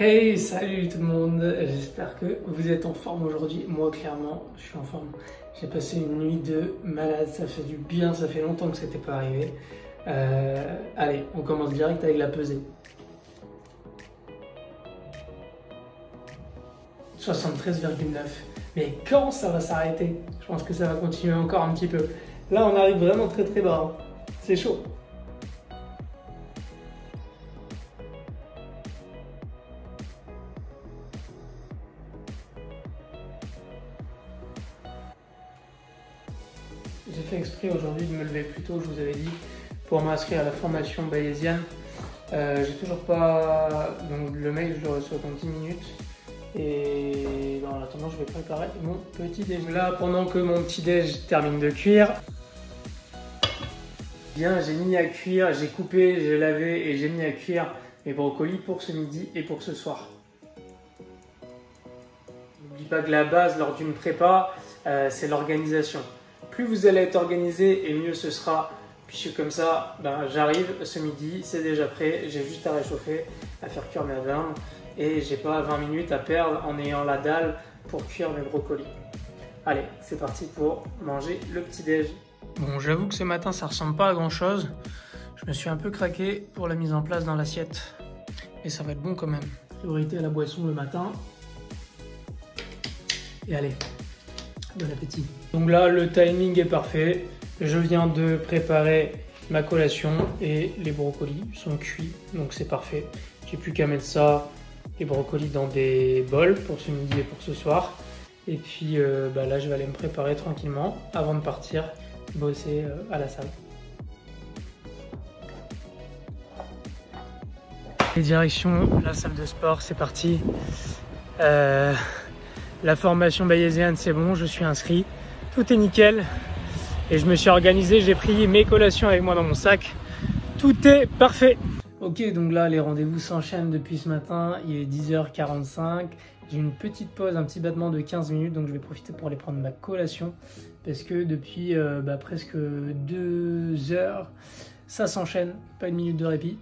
Hey, salut tout le monde, j'espère que vous êtes en forme aujourd'hui. Moi, clairement, je suis en forme. J'ai passé une nuit de malade, ça fait du bien, ça fait longtemps que c'était pas arrivé. Allez, on commence direct avec la pesée. 73,9. Mais quand ça va s'arrêter? Je pense que ça va continuer encore un petit peu. Là, on arrive vraiment très très bas. Hein. C'est chaud. J'ai fait exprès aujourd'hui de me lever plus tôt, je vous avais dit, pour m'inscrire à la formation bayésienne. J'ai toujours pas... Donc le mail, je le reçois dans 10 minutes. Et en attendant, je vais préparer mon petit déj. Là, pendant que mon petit déj termine de cuire, bien, j'ai mis à cuire, j'ai coupé, j'ai lavé et j'ai mis à cuire mes brocolis pour ce midi et pour ce soir. N'oublie pas que la base lors d'une prépa, c'est l'organisation. Plus vous allez être organisé et mieux ce sera. Puis je suis comme ça, j'arrive ce midi, c'est déjà prêt, j'ai juste à réchauffer, à faire cuire mes viandes et j'ai pas 20 minutes à perdre en ayant la dalle pour cuire mes brocolis. Allez, c'est parti pour manger le petit déj. Bon, j'avoue que ce matin ça ressemble pas à grand chose. Je me suis un peu craqué pour la mise en place dans l'assiette. Mais ça va être bon quand même. Priorité à la boisson le matin. Et allez, bon appétit. Donc là, le timing est parfait. Je viens de préparer ma collation et les brocolis sont cuits, donc c'est parfait. J'ai plus qu'à mettre ça, les brocolis, dans des bols pour ce midi et pour ce soir. Et puis là, je vais aller me préparer tranquillement avant de partir bosser à la salle. Et direction la salle de sport, c'est parti. La formation bayésienne, c'est bon, je suis inscrit. Tout est nickel. Et je me suis organisé, j'ai pris mes collations avec moi dans mon sac. Tout est parfait. Ok, donc là, les rendez-vous s'enchaînent depuis ce matin. Il est 10h45. J'ai une petite pause, un petit battement de 15 minutes. Donc je vais profiter pour aller prendre ma collation. Parce que depuis presque 2 heures, ça s'enchaîne. Pas une minute de répit.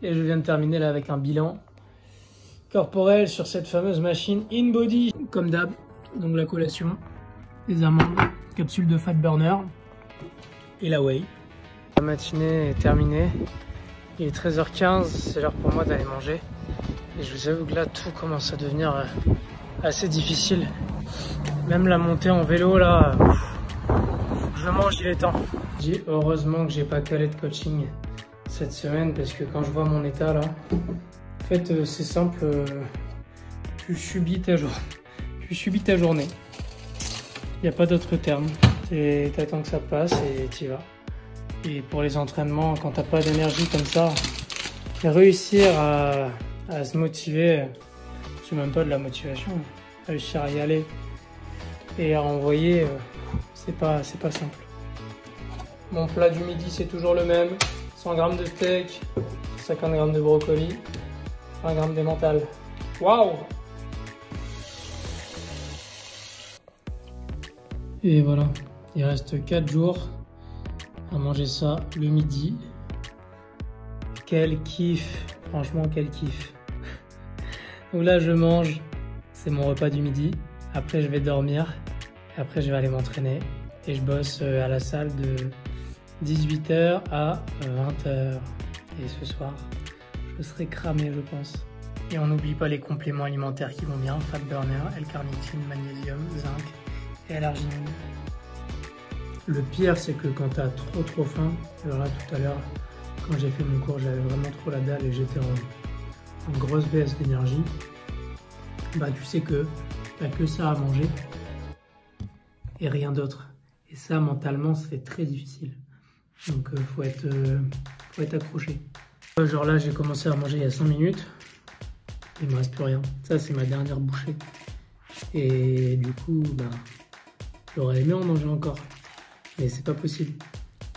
Et je viens de terminer là avec un bilan corporel sur cette fameuse machine InBody. Comme d'hab, donc la collation, les amandes, capsule de fat burner et la whey. La matinée est terminée. Il est 13h15, c'est l'heure pour moi d'aller manger. Et je vous avoue que là, tout commence à devenir assez difficile. Même la montée en vélo, là, je mange, il est temps. Heureusement que j'ai pas calé de coaching cette semaine, parce que quand je vois mon état là, en fait c'est simple, tu subis ta journée. Il n'y a pas d'autre terme. T'attends que ça passe et t'y vas. Et pour les entraînements, quand t'as pas d'énergie comme ça, réussir à se motiver, c'est même pas de la motivation, réussir à y aller et à envoyer, c'est pas simple. Mon plat du midi, c'est toujours le même. 100 g de steak, 50 g de brocoli, 1 g d'emmental. Waouh! Et voilà, il reste 4 jours à manger ça le midi. Quel kiff, franchement quel kiff. Donc là je mange, c'est mon repas du midi. Après je vais dormir, et après je vais aller m'entraîner. Et je bosse à la salle de 18h à 20h. Et ce soir, je serai cramé je pense. Et on n'oublie pas les compléments alimentaires qui vont bien. Fat burner, L-carnitine, magnésium, zinc et l'arginine. Le pire, c'est que quand tu as trop faim, alors là tout à l'heure, quand j'ai fait mon cours, j'avais vraiment trop la dalle et j'étais en grosse baisse d'énergie. Tu sais que tu n'as que ça à manger et rien d'autre. Et ça, mentalement, c'est très difficile. Donc, faut être accroché. Genre là, j'ai commencé à manger il y a 5 minutes. Il me reste plus rien. Ça, c'est ma dernière bouchée. Et du coup, j'aurais aimé en manger encore. Mais c'est pas possible.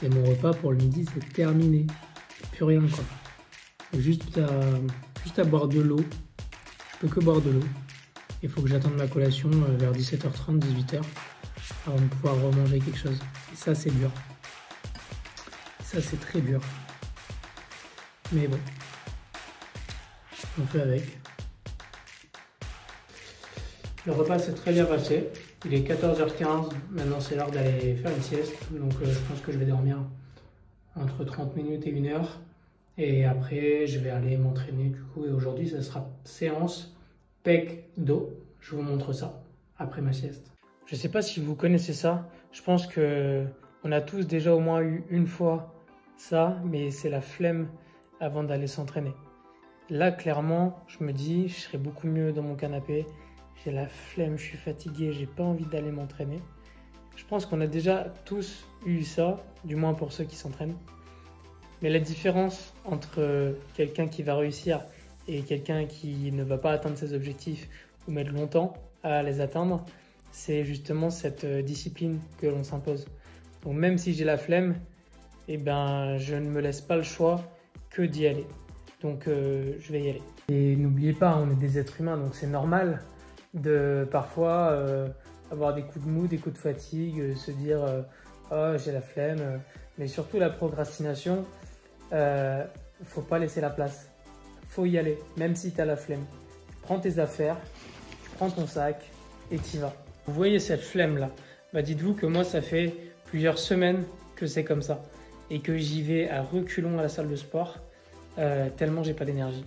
Et mon repas pour le midi, c'est terminé. Plus rien, quoi. Juste à boire de l'eau. Je peux que boire de l'eau. Il faut que j'attende ma collation vers 17h30, 18h. Avant de pouvoir remanger quelque chose. Et ça, c'est dur. Ça, c'est très dur. Mais bon. On fait avec. Le repas s'est très bien passé. Il est 14h15. Maintenant, c'est l'heure d'aller faire une sieste. Donc, je pense que je vais dormir entre 30 minutes et 1 heure. Et après, je vais aller m'entraîner du coup. Et aujourd'hui, ça sera séance pec dos. Je vous montre ça après ma sieste. Je ne sais pas si vous connaissez ça. Je pense qu'on a tous déjà au moins eu une fois ça. Mais c'est la flemme avant d'aller s'entraîner. Là, clairement, je me dis, je serais beaucoup mieux dans mon canapé. J'ai la flemme, je suis fatigué, j'ai pas envie d'aller m'entraîner. Je pense qu'on a déjà tous eu ça, du moins pour ceux qui s'entraînent. Mais la différence entre quelqu'un qui va réussir et quelqu'un qui ne va pas atteindre ses objectifs ou mettre longtemps à les atteindre, c'est justement cette discipline que l'on s'impose. Donc même si j'ai la flemme, eh ben, je ne me laisse pas le choix que d'y aller. Donc je vais y aller. Et n'oubliez pas, on est des êtres humains, donc c'est normal de parfois avoir des coups de mou, des coups de fatigue, se dire oh j'ai la flemme. Mais surtout la procrastination, faut pas laisser la place. Faut y aller, même si tu as la flemme. Tu prends tes affaires, tu prends ton sac et tu y vas. Vous voyez cette flemme là, bah dites-vous que moi ça fait plusieurs semaines que c'est comme ça et que j'y vais à reculons à la salle de sport. Tellement j'ai pas d'énergie.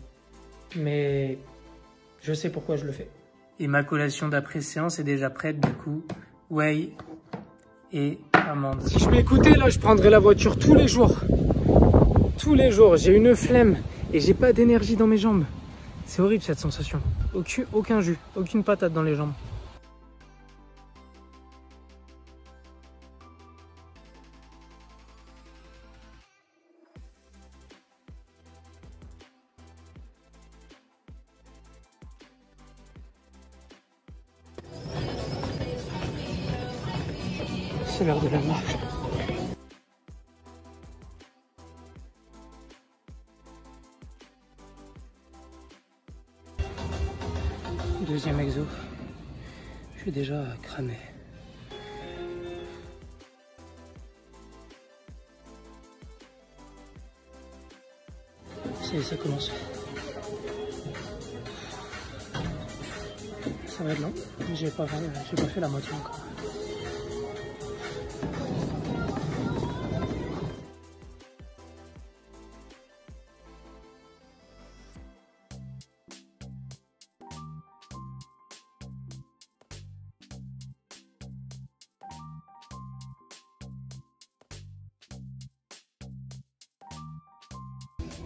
Mais je sais pourquoi je le fais. Et ma collation d'après-séance est déjà prête du coup. Whey et amandes. Si je m'écoutais là, je prendrais la voiture tous les jours. Tous les jours. J'ai une flemme et j'ai pas d'énergie dans mes jambes. C'est horrible cette sensation. Aucun jus, aucune patate dans les jambes. C'est l'heure de la marche. Deuxième exo. Je suis déjà cramé. Ça commence. Ça va être long. J'ai pas fait la moitié encore.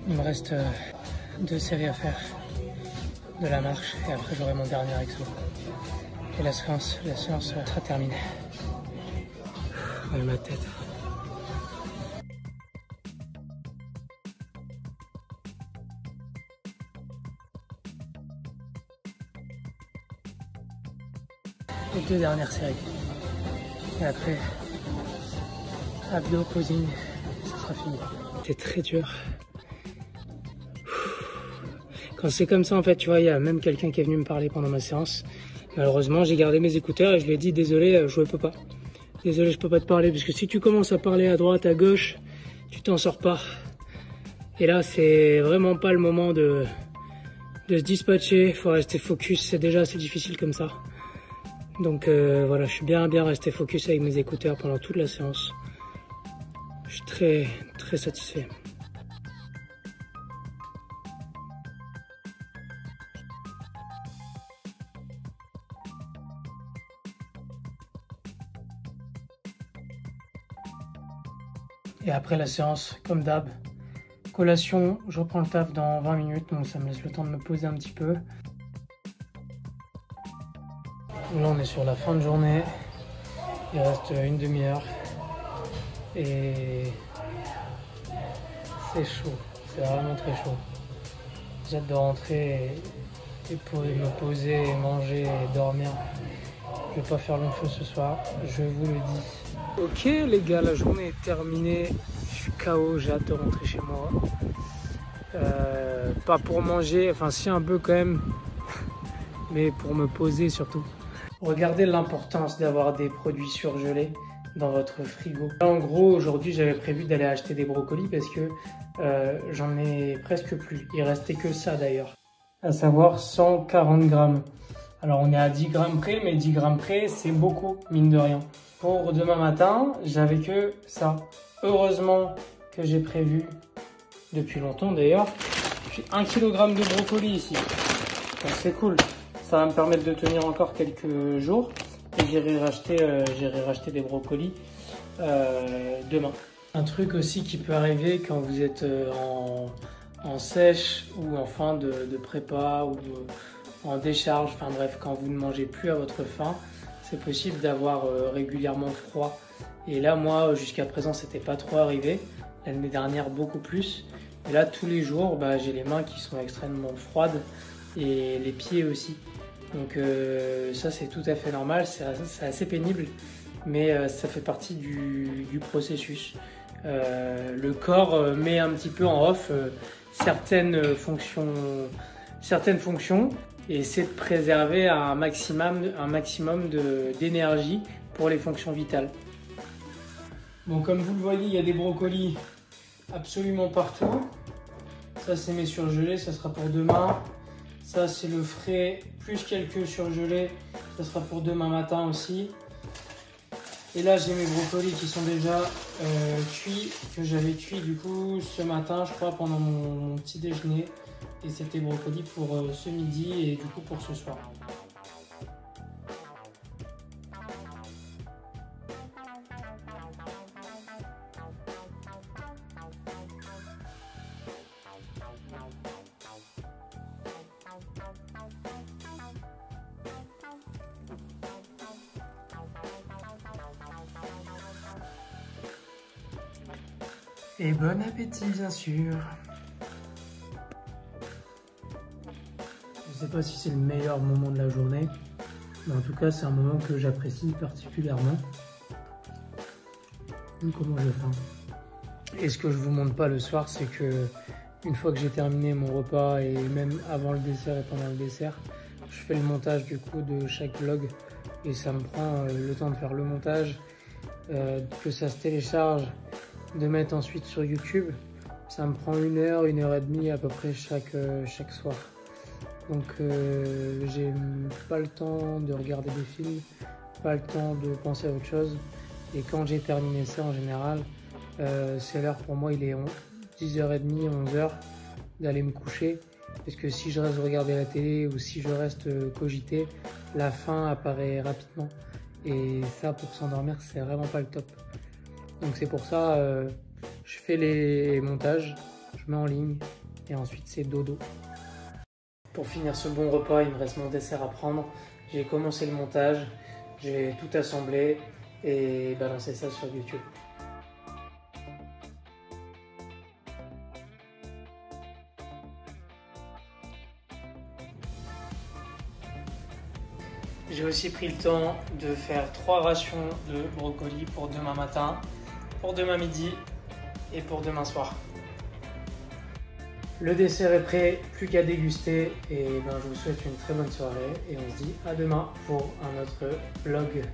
Il me reste 2 séries à faire de la marche et après j'aurai mon dernier exo. Et la séance sera terminée. Voilà ma tête. Les 2 dernières séries. Et après, abdos, posing, ça sera fini. C'était très dur. Quand c'est comme ça, en fait, tu vois, il y a même quelqu'un qui est venu me parler pendant ma séance. Malheureusement, j'ai gardé mes écouteurs et je lui ai dit désolé, je ne peux pas. Désolé, je peux pas te parler parce que si tu commences à parler à droite, à gauche, tu t'en sors pas. Et là, c'est vraiment pas le moment de se dispatcher. Il faut rester focus. C'est déjà assez difficile comme ça. Donc voilà, je suis bien resté focus avec mes écouteurs pendant toute la séance. Je suis très satisfait. Et après la séance, comme d'hab, collation, je reprends le taf dans 20 minutes, donc ça me laisse le temps de me poser un petit peu. Là on est sur la fin de journée, il reste une demi-heure et c'est chaud, c'est vraiment très chaud. J'ai hâte de rentrer et pour me poser, manger et dormir. Je vais pas faire long feu ce soir, je vous le dis. Ok les gars, la journée est terminée, je suis KO, j'ai hâte de rentrer chez moi. Pas pour manger, enfin si un peu quand même, mais pour me poser surtout. Regardez l'importance d'avoir des produits surgelés dans votre frigo. Là, en gros, aujourd'hui, j'avais prévu d'aller acheter des brocolis parce que j'en ai presque plus. Il restait que ça d'ailleurs, à savoir 140 grammes. Alors on est à 10 grammes près, mais 10 grammes près, c'est beaucoup, mine de rien. Pour demain matin, j'avais que ça. Heureusement que j'ai prévu, depuis longtemps d'ailleurs, j'ai 1 kg de brocoli ici. Donc c'est cool. Ça va me permettre de tenir encore quelques jours. Et j'irai racheter des brocolis demain. Un truc aussi qui peut arriver quand vous êtes en sèche ou en fin de prépa ou en décharge, enfin bref, quand vous ne mangez plus à votre faim, c'est possible d'avoir régulièrement froid. Et là, moi, jusqu'à présent, c'était pas trop arrivé. L'année dernière, beaucoup plus. Et là, tous les jours, j'ai les mains qui sont extrêmement froides et les pieds aussi. Donc ça, c'est tout à fait normal. C'est assez pénible, mais ça fait partie du processus. Le corps met un petit peu en off certaines fonctions et essaie de préserver un maximum d'énergie pour les fonctions vitales. Bon, comme vous le voyez, il y a des brocolis absolument partout. Ça, c'est mes surgelés, ça sera pour demain. Ça, c'est le frais plus quelques surgelés, ça sera pour demain matin aussi. Et là, j'ai mes brocolis qui sont déjà cuits, que j'avais cuits du coup ce matin, je crois, pendant mon petit déjeuner. Et c'était brocolis pour ce midi et du coup pour ce soir. Et bon appétit, bien sûr. Je sais pas si c'est le meilleur moment de la journée, mais en tout cas, c'est un moment que j'apprécie particulièrement. Comment j'ai faim. Et ce que je vous montre pas le soir, c'est que une fois que j'ai terminé mon repas et même avant le dessert et pendant le dessert, je fais le montage du coup de chaque vlog et ça me prend le temps de faire le montage, que ça se télécharge, de mettre ensuite sur YouTube. Ça me prend 1 heure, 1 heure et demie à peu près chaque soir. Donc j'ai pas le temps de regarder des films, pas le temps de penser à autre chose. Et quand j'ai terminé ça en général, c'est l'heure pour moi, il est 10h30, 11h d'aller me coucher. Parce que si je reste regarder la télé ou si je reste cogiter, la faim apparaît rapidement. Et ça, pour s'endormir, c'est vraiment pas le top. Donc c'est pour ça, je fais les montages, je mets en ligne et ensuite c'est dodo. Pour finir ce bon repas, il me reste mon dessert à prendre. J'ai commencé le montage, j'ai tout assemblé et balancé ça sur YouTube. J'ai aussi pris le temps de faire 3 rations de brocoli pour demain matin, pour demain midi et pour demain soir. Le dessert est prêt, plus qu'à déguster et je vous souhaite une très bonne soirée et on se dit à demain pour un autre vlog.